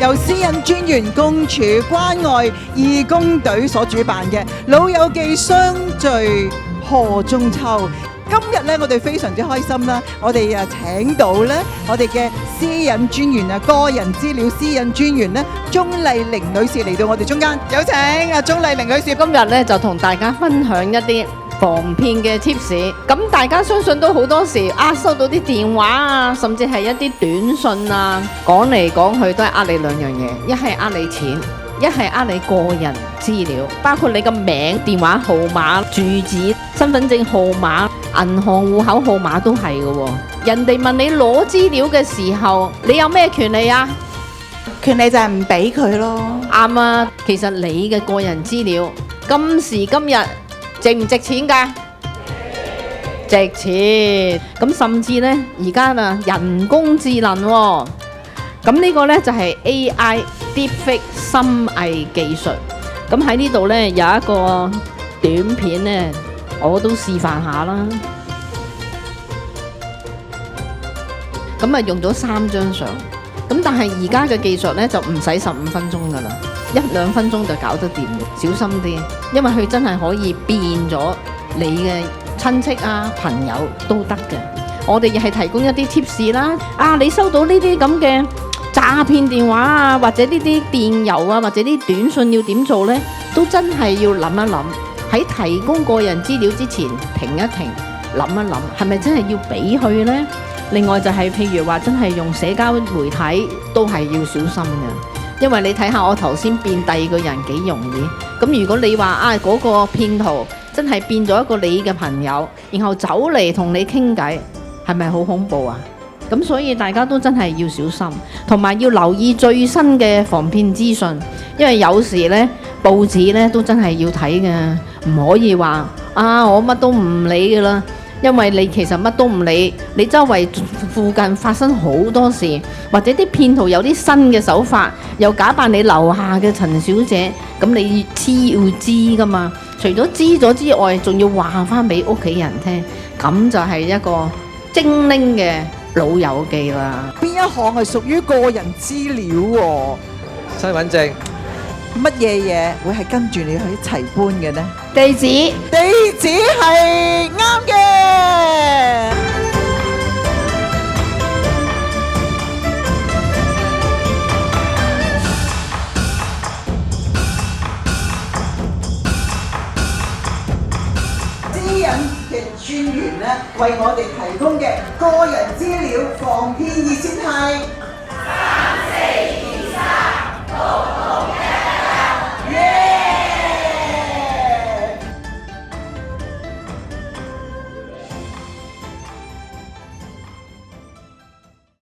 由私隱專員公署關愛義工隊所主辦嘅老友記相聚賀中秋。今日咧，我哋非常之開心啦！我哋請到咧我哋嘅私隱專員個人資料私隱專員咧鍾麗玲女士嚟到我哋中間，有請鍾麗玲女士。今日咧就同大家分享一啲防騙嘅 tips。咁大家相信都好多時收到啲電話啊，甚至係一啲短信啊，講嚟講去都係呃你兩樣嘢，一係呃你錢，一係呃你個人資料，包括你個名、電話號碼、住址、身份證號碼、銀行戶口號碼都係嘅喎。人哋問你攞資料嘅時候，你有咩權利啊？權利就係唔俾佢咯。啱啊！其實你嘅個人資料今時今日值唔值錢㗎？值錢。咁甚至呢，而家人工智能喎，咁呢個呢就係 AI Deepfake 深偽技術。咁喺呢度呢，有一個短片呢，我都示範下啦。咁用咗3張相。咁但係而家嘅技術呢，就唔使15分鐘㗎啦，1-2分鐘就搞得掂。小心啲，因為佢真係可以變咗你嘅親戚啊、朋友都得嘅。我哋亦係提供一啲 tips 啦。你收到呢啲咁嘅詐騙電話啊，或者呢啲電郵啊，或者啲短信要點做呢？都真係要諗一諗。喺提供個人資料之前，停一停，諗一諗，係咪真係要俾佢呢？另外就係譬如話真係用社交媒體都係要小心嘅，因為你睇下我頭先變第二個人幾容易。咁如果你話嗰個騙徒真係變咗一個你嘅朋友，然後走嚟同你傾偈，係咪好恐怖啊？咁所以大家都真係要小心，同埋要留意最新嘅防騙資訊，因為有時呢報紙呢都真係要睇嘅，唔可以話我乜都唔理㗎啦。因為你其實乜都唔理，你周圍附近發生好多事，或者啲騙徒有啲新嘅手法，又假扮你樓下嘅陳小姐，咁你要知噶嘛？除咗知咗之外，仲要話翻俾屋企人聽，咁就係一個精靈嘅老友記啦。邊一項係屬於個人資料喎？身份證。乜嘢會係跟住你去一齊搬嘅呢？地址係啱嘅。私隱嘅專員呢，為我哋提供嘅個人資料防騙熱線係